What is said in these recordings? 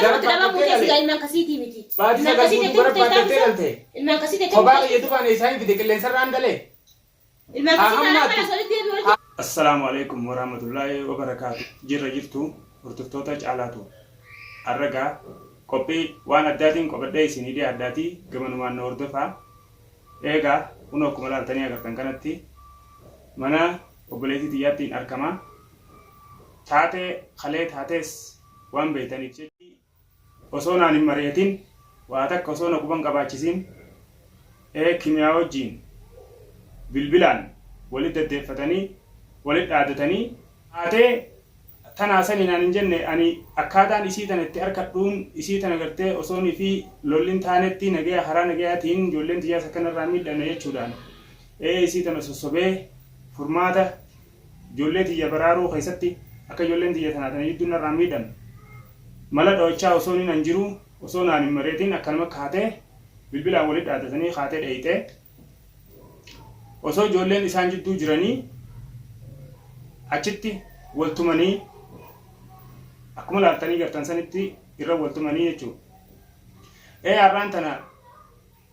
gara baatee galee. Ilmaan kasiitii miti. Baatee sagal guutuu gara baatee galte. Ilmaan kasiitii. Kophaa yeetu baane isaan fide qilleensa irraan galee. Ilmaan kasiitii. Assalamu alaikum warahmatullahi wabarakatuh. Jirra jirtu hordoftoota caalaatu. Arragaa qophii waan addaatiin qophaa'ee isinii addaatii gamanumaan na hordofaa. Eegaa kun akkuma ilaaltanii agartan kanatti mana obboleettii xiyyaattiin argama. Taatee halee taatees waan beektaniif jechi osoo naan hin mari'atin waa takka osoo na quban qabaachisiin kimiyaa wajjiin bilbilaan walitti deddeeffatanii walitti dhaadatanii taatee tanaa sanii naan hin jenne ani akkaataan isii tana itti harkadhuun isii tana gartee osoonii fi lollin taanetti nagaya haraa nagayaatiin ijoolleen xiyyaasa kanarraa miidhamne jechuudhaan isii tana sossobee furmaata ijoollee xiyya baraaruu keessatti akka ijoolleen xiyya tanaa tana jidduun irraa miidhamne mala dhawachaa osoo hin anjiru osoo naan hin mari'atin akkanuma kaatee bilbilaan walitti dhaadatanii kaatee dheeyitee osoo ijoolleen isaan jidduu jiranii achitti waltumanii akkuma laaltanii gartan sanitti irra waltumanii jechuudha. Har'aan tana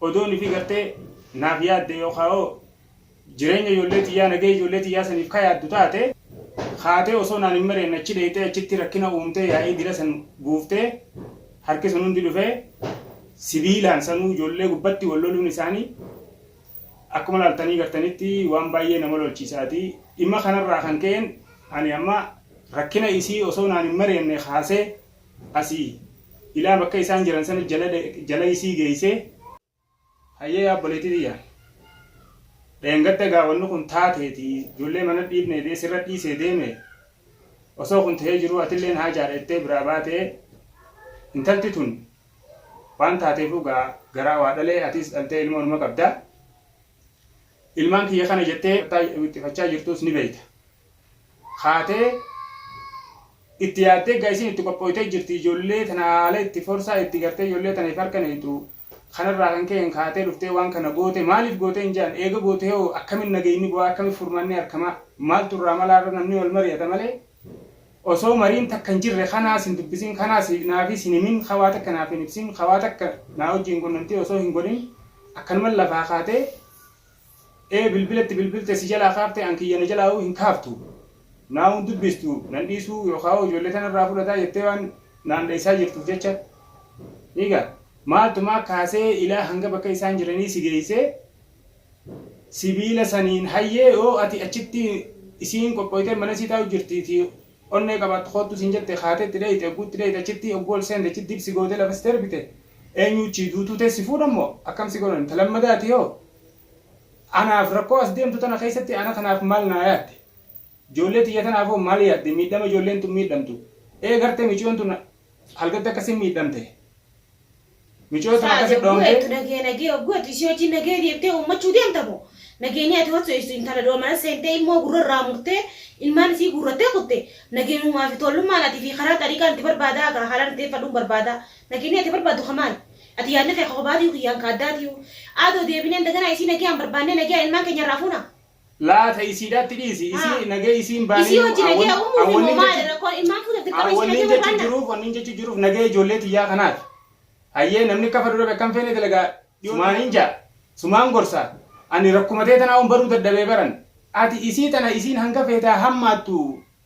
odoon fi gartee naaf yaadde yookaan jireenya ijoollee xiyyaa nagahee ijoollee xiyyaa saniif ka yaaddu taate kaatee osoo naan hin mari'anne achi dheeyitee achitti rakkina uumtee yaa'ii dira san guuftee harki sun hundi dhufee sibiilaan sanuu ijoollee gubbatti wal loluun isaanii akkuma laaltanii gartanitti waan baay'ee nama lolchiisaati. Dhimma kanarraa kan ka'een ani amma rakkina isii osoo naan hin mari'anne kaasee asii ilaa bakka isaan jiran sana jala isii geessee hayyee obboleettii xiyyaa. Dheengadda gaawwanni kun taateeti ijoollee mana dhiibne sirra dhiisee deeme osoo kun ta'ee jiru atilleen haa jaadhattee biraa baatee intalti tun waan taateefu garaa waa dhalee atis dhaltee ilma orma qabda. Ilmaan kiyya kana jettee ittifachaa jirtus ni beekta. Kaatee itti yaaddee gaasiin itti qophooytee jirti ijoollee tana haala itti forsaa itti gartee ijoollee tana harkaneetu kanarraa kan ka'een kaatee dhuftee waan kana goote maaliif goote hin jaan eega goote hoo akkamiin nagayni bu'aa akkamiin furmaanni harkamaa maaltu irraa malaarra namni wal mari'ata malee osoo mariin takka hin jirre kanaas hin dubbisiin kanaas naafis hin himin hawaa takka naaf hin ibsin hawaa takka naa wajjin qunnamtee osoo hin godhin akkanuma lafaa kaatee bilbilatti bilbilte si jalaa kaaftee an kiyyana jalaa hin kaaftu naa hun dubbistu nan dhiisuu yookaan ijoollee tanarraa fudhataa jettee waan naan dheessaa jirtuuf jecha eegaa maaltumaa kaasee ilaa hanga bakka isaan jiranii si geessee sibiila saniin hayyee yoo ati achitti isiin qophooytee mana sii taa'u jirtiiti onnee qabaattu kootu siin jette kaateetti dheeyite guutti dheeyite achitti obbool seente achitti ibsi gootee lafas darbite eenyuchi duutuu teessi fuudhammoo akkam si godhan talammadaati yoo anaaf rakkoo as deemtu tana keessatti ana kanaaf maal naa yaadde ijoollee xiyya tanaafoo maal yaadde miidhama ijoolleen tun miidhamtu gartee micoon tun halkatti akkasiin miidhamte. Micoota tana akkasii dhoomte. Nagee oggooti isii wajjin nagee deemtee uummachuu deemtamoo nageenya ati wattu intala doomana seentee ilmoo gurrarraa murtee ilmaan isii gurrattee kutte nageenumaa fi tollummaan ati fi karaa xariiqaan itti barbaadaa gaa haalaan itti fadhuun barbaadaa nageenya ati barbaaddu kamaal ati yaadne fee qobaatiyu kiyyaan kaaddaatiyu aadoo deebineen daganaa isii nageyaan barbaannee nageyaan ilmaan keenya irraa fuuna. Laata isiidhaatti dhiisi isii nagee isiin baanii isii wajjin nagee uumuuf immoo maal rakkoon ilmaan fuudhatti qaba isii nagee barbaanna. Wanni jechuun jiruuf nagee ijoollee xiyyaa kanaaf. Hayyee namni kafa dura beekam feene dalagaa sumaan inja sumaan gorsa ani rakkumatee tanaa on baruu daddabee baran ati isii tana isiin hanga feetaa hammaattu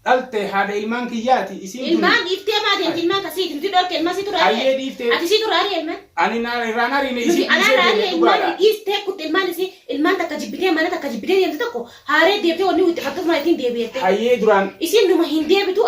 dhalte haadha ilmaan kiyyaati isiin ilmaan dhiiftee maatiin ilmaan kasii tinti dhorke ilmaan si turaari hayyee dhiiftee ati si turaari ilmaan ani irraan hariine isii anaaraari ilmaan dhiiftee kutte ilmaan isii ilmaan takka jibbitee mana takka jibbitee deemte tokko haaree deebitee wanni wutti fakkatuma ittiin deebi'ette hayyee duraan isiin numa hin deebitu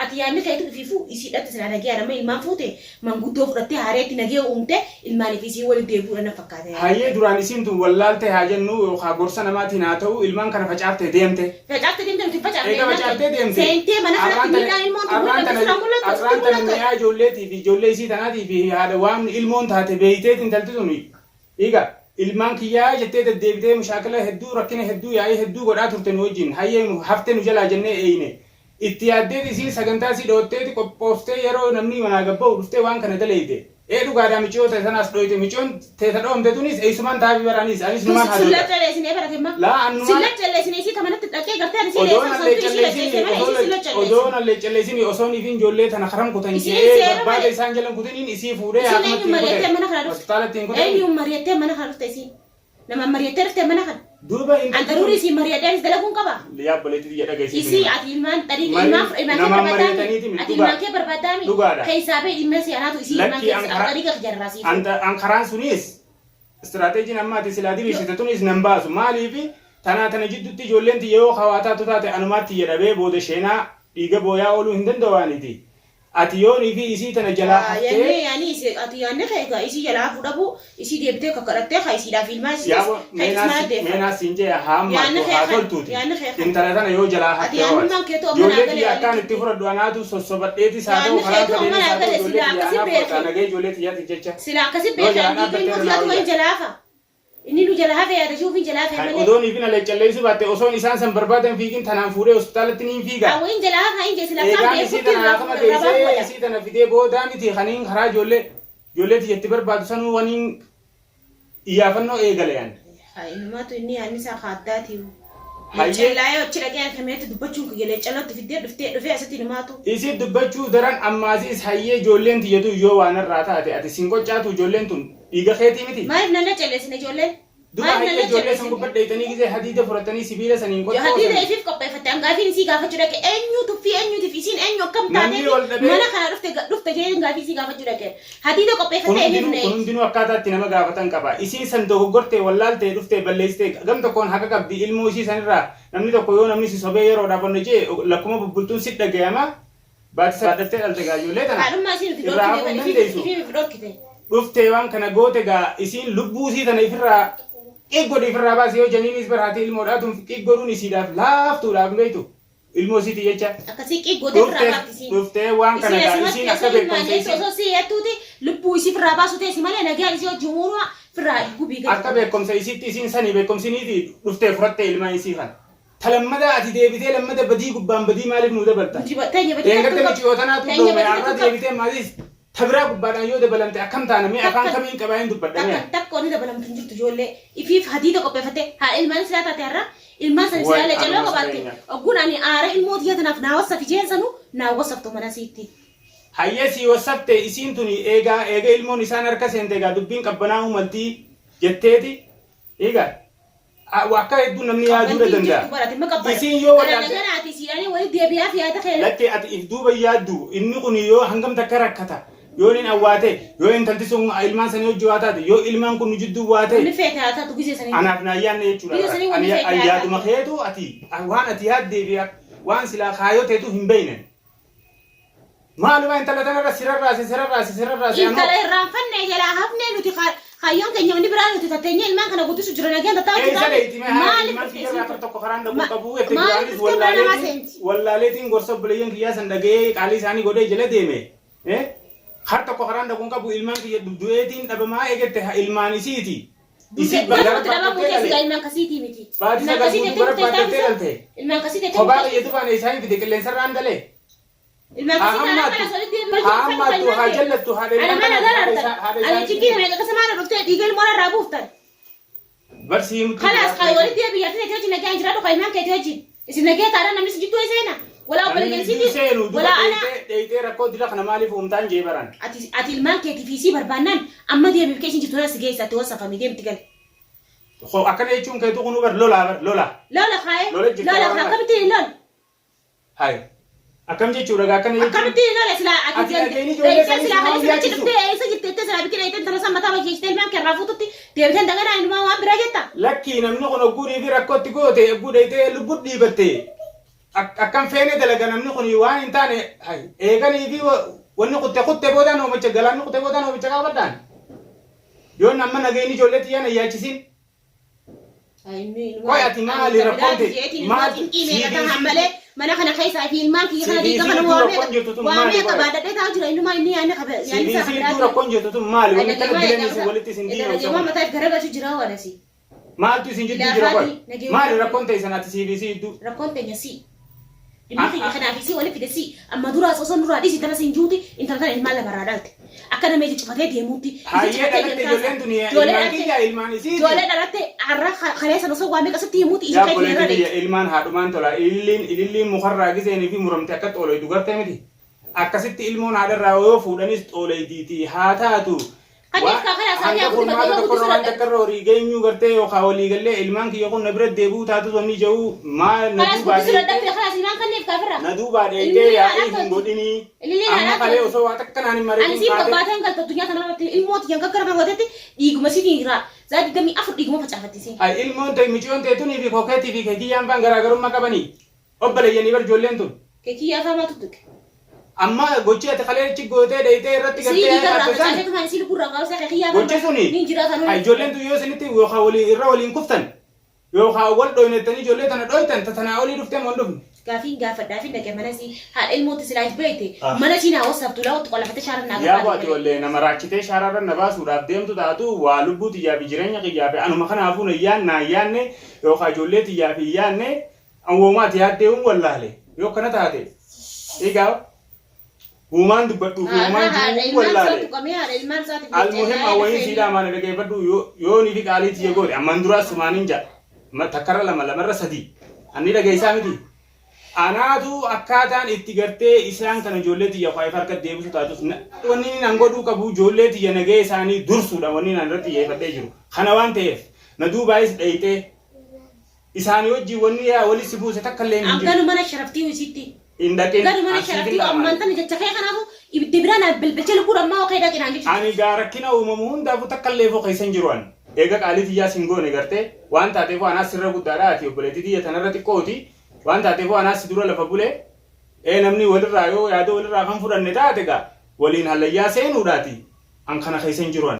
ati yaadne feetu fiifu isii dhatte sana nagee adama ilmaan fuute manguddoo fudhattee haareetti nagee uumte ilmaaniif isii waliin deebi'uudha na fakkaate. Hayyee duraan isiin tun wallaalte haa jennu yookaan gorsa namaatiin haa ta'u ilmaan kana facaaftee deemte. Facaaftee deemte nuti facaaftee. Eega facaaftee deemte. Seentee mana kanatti miidhaan ilmoon tun mul'atu. Asirraan tana mi'aa ijoolleetii fi ijoollee isii tanaatii fi haadha waan ilmoon taate beeyiteetiin intalti sun eega ilmaan kiyyaa jettee deddeebitee mushaakila hedduu rakkina hedduu yaa'ii hedduu godhaa turte nu wajjin hayyee haftee nu jalaa jennee eeyine. itti yaaddee isiin sagantaa si dhootteeti qophooftee yeroo namni manaa gabba'u dhuftee waan kana daleeyte. Dhugaadhaa michoo ta'e sanas dhoyte michoon teessa dhoomte tunis eessumaan taa'ee baraanis anis numaan haa silla calleessinee baratemma silla calleessinee isii tamanatti dhaqee gartee ani odoon allee calleessinii osoon ifiin ijoollee tana haram kutan jedhee barbaada isaan jalan kutaniin isii fuudhee hospitaalatti eenyuun mari'attee mana kana dhufte isiin nama mari'attee dhuftee mana kana duuba anta durii isii mari'attee dalaguun qaba yaabboleetti jedha geessisi isii ati ilmaan dhadhiiqa ilmaan kee barbaadaami keessaa bee dhimma siyaanaatu isii ilmaan kee dhadhiiqa jarraasiif ankaraan sunis istirateejiin ammaati silaa diriirsite tunis nan baasu maaliifi tana jidduutti ijoolleen yeroo hawaataatu taate anumaatti jedhabee booda sheenaa dhiiga booyaa ooluu hin danda'aaniti. Ati yoonii fi isii tana jalaa haftee yaani ati yaanne keega isii jalaa fudhabu isii deebitee kakkaratee haa isiidhaaf ilmaa meenaa siin jee haa toltuuti intala tana yoo jalaa haftee ijoollee xiyyaa akkaan itti fudhadhu anaatu sossobadheeti saa ta'u karaa fedheeni saa ta'u ijoollee xiyyaa anaa fudhata nagee ijoollee xiyyaati jecha sila akkasi beekan dhiiga jalaafa inni nu jalaa hafe yaada shuufin jalaa hafe malee odoon ifin alee calleessu baatte osoon isaan san barbaadan fiigin tanaan fuudhee hospitaalatti niin fiiga awwiin jalaa hafa hin jeesila kan isii tana akkama teessee isii tana fidee boodaa miti kaniin karaa ijoollee tiyyatti barbaadu sanuu waniin iyyaafannoo eegaleyan innumaatu inni yaannisaa kaaddaatiiru Hayyee achi dhaqee akameetti dubbachuun kiyyalee calatti fiddee dhufee asitti himaatu. Isii dubbachuu daran ammaasiis hayyee ijoolleen tiyyatu yoo waan irraa taate ati siin qoccaatu ijoolleen tun dhiiga keetii miti. Maaliif nanna calleessine ijoolleen? Duba hayyee ijoollee san gubbadheetanii gisee hadiida fudhatanii sibiila saniin qottoo. Hadiida ifiif qopheeffatte hangaafiin isii gaafachuu dhaqe eenyuutuuf isiin eenyu akkam taate mana kana dhufte jee hangaafii isii gaafachuu dhaqe. Hadiida qopheeffatte eenyuuf kun hundinuu akkaataatti nama gaafatan qaba. Isiin san dogoggortee wallaaltee dhuftee balleessitee gam tokkoon haqa qabdi ilmoo isii sanirraa namni tokko yoo namni si sobee yeroo dhaabanne jee lakkuma bubbultuun si dhagayama. Baati saadhattee dhalte gaayollee tana. Haadhummaa isiin ifi dhorkite. Dhuftee waan kana goote gaa isiin lubbuu isii tana ifirraa Igodi firraa baasee yoo janiinis baraatee ilmoodhaatuun qiiggoruun isiidhaaf laaftuudhaaf beektu ilmoo isiiti jecha. Akkasii qiiggodee firraa baatisiin. Dhuftee waan kana gaa isiin akka beekumsa isii. Osoo si heettuuti lubbuu isii firraa baasuu teessi malee nagaan isii hojii umuuruma firraa gubii gadi. Akka beekumsa isiitti isiin sanii beekumsiniiti dhuftee furattee ilmaan isii kana. Talammada ati deebitee lammada badii gubbaan badii maaliif nuu dabalta? Deengarte michiyootanaa tuulloo arraa deebitee maaliif? Tabraa gubbaadhaan yoo dabalante akkam taana mee afaan kamiin qabaa hin dubbadhame. Takkoon dabalamtu hin jirtu ijoollee ifiif hadiida qopheeffatte haa ilmaan silaa taate har'a ilmaan san silaalee calloo qabaatte ogguun ani aara ilmoo tiyyatanaaf naa wasafi jeensanu naa wasaftu mana siitti. Hayyee sii wasafte isiin tuni eega ilmoon isaan harka seente egaa dubbiin qabbanaa umaltii jetteeti eegaa. Akka hedduu namni yaaduu danda'a. Isiin yoo lakkee ati if duuba yaaddu inni kun yoo hangam takka rakkata. Yoo inni awwaate yoo intalti sun ilmaan sanii hojii waa taate yoo ilmaan kun jidduu waa ta'e anaaf naa yaadne jechuudha. Ani yaaduma keetu ati waan ati yaaddee fi waan silaa kaayoo teetu hin beeyne. Maaluma intala tanarra sirarraase. Intala irraanfannee jalaa hafnee nuti hayyoon keenya inni biraan nuti tatteenya ilmaan kana guddisu jira nageen tataa wallaaleetiin gorsa obboleeyyan kiyyaa san dhagee qaalii isaanii godhee jala deeme. Har tokko karaan dhabuun qabu ilmaan kiyya du'eetiin dhabamaa eegette ilmaan isiiti. Isii bara ilmaan kasiitii miti. Baati sagal guutuu bara baaddattee dhalte. Ilmaan kasiitii kophaa qiyyeetu baane isaanii fide qilleensarraan dhalee. ilmaan kasiitii Ahamatu hajallattu ana mana dararta ani cikin me ka sama da dokter digal mona rabuftan barsi mutu خلاص قاي ولد يبي يعطيني تجي نجي جرادو قاي ما كي تجي إذا نجيت أنا نمسك جدو زينة ولا أقبل جلسيتي ولا أنا ديتي ركود لك أنا مالي فهمتان جيبران أتي المال كي تفيسي بربانان أما دي بيكيش نجي تونا سجيس أتوصف ميديم تقل خو أكن يجون كي تكونوا بر لولا خاي لا كم تيجي لول هاي أكم جي شورا أكن يجون أكم تيجي لول إسلا أكيد إسلا خلينا نجي نبتة إسا جت تسلا بكرة إنت ترى سما تابع جيش تلمام كرافو تبتي تبتين دعنا إنما وام براجتا لكن نمنو كنا كوري في ركود تقولي أبودي تي لبودي بتي أكم فيني دلنا نمنو كنا يوان إنتاني هاي إيجان يبي ونو كنت بودان ومن شغلان نو كنت بودان ومن شغال بدان يون نمنا نجيني جولتي أنا ياچسين كوي أتينا على ركودي ما mana kana kaisa fi ilman ki kana di kana wa me ka bada dai ta jira inuma inni yani ka yani sa ka dura konje to mali wani kana bilani si waliti sin dino so mama ta garaga su jira wala si mal tu sin jiddu jira ko mali rakonte sanati si du rakonte nya si المخي خنا في سي ولا في سي اما درا اصلا درا دي سي سنجوتي انت ترى المال برادات اكنا ميجي تشفتي دي موتي هاي جولين دنيا الماني سي جولين دلت عرا خلاص انا سو وامي قصتي موتي يا بولي ilmaan haadhumaan tola ililliin mukarraa giseen fi muramte akka xoolay dugartee miti akkasitti ilmoon haadharraa yoo fuudhanis xoolay diiti haa taatu قديش كخلاص هذه أقول ما هذا كله ما تكرر وريجين يقرتي وخاولي قال لي إلمان كي يكون نبرد ديبو تاتو زوني جو ما ندو بعد خلاص إلمان كان يفكر فرا ندو بعد إيه يا إيه بوديني أما كله وسوا تكنا عن مريض أنا سيب بعدين قلت الدنيا كنا الموت yang ككر ما ودتي يجوا مسي فينغرا زاد دمي أفر يجوا ما فتح فتيسي أي المون تي مجيون تيتوني في كوكتي في كذي يوم بانغرا غرام ما كبني أبلا يعني برجولين تون كي يا فما تدك أما غوتشي أتخلي تيجوتي دايتي رتي كتير غوتشي سوني أي جولين تو يوسنتي وخاولي الراولين كفتن يو خاول دوين تاني جولين تنا دوين تتناولي رفتي مندوب كافين دافين دك مناسي ها الموت سلايت بيتي مناسي نا وصفت له تقول فتش شهر ناقة يا باتي ولا نمراكتي شهر النباس ورابديم تداتو والبوت يا بيجرين يا بي أنا ما خنا أفون يان يو خاجولت يا بي يان أو ما تياديهم ولا له يو كنا تهاتي إيجا ومان دبتو ومان جو ولا له المهم أوين سيدا ما نرجع بدو يو نيجي قالي تيجور أماندرا سمانينجا ما تكرر لما مرة سدي أني لقى إسامتي أنا تو أكادان إتجرتي إسلام كان جولتي يا خايف أركض ديبوس تاتوس ونين نانغودو كابو جولتي يا نجى إساني درسو لا ونين نرتي يا فتيجرو خنوان تيف ندو بايس دايته إساني وجي وني يا ولي سبوس تكلم أم كانوا منا شرفتي وسيتي إندك كانوا منا شرفتي أم من تاني جت خير خناه يبتبرنا بالبتشل كورا ما وكيدا كنا عندي أنا جاركنا وممون دابو تكلم فوق يسنجروان إيجا قالي تيجا سينغو نجرتي وان تاتيفو أنا سر بدارات يوبلتي دي يتنرتي كوتي وان تاتيفو أنا سدورة لفبولة إيه نمني ولد رايو يادو ولد راكم فرن نتاتيكا ولين هلا يا سين وداتي أم خنا خيسنجروان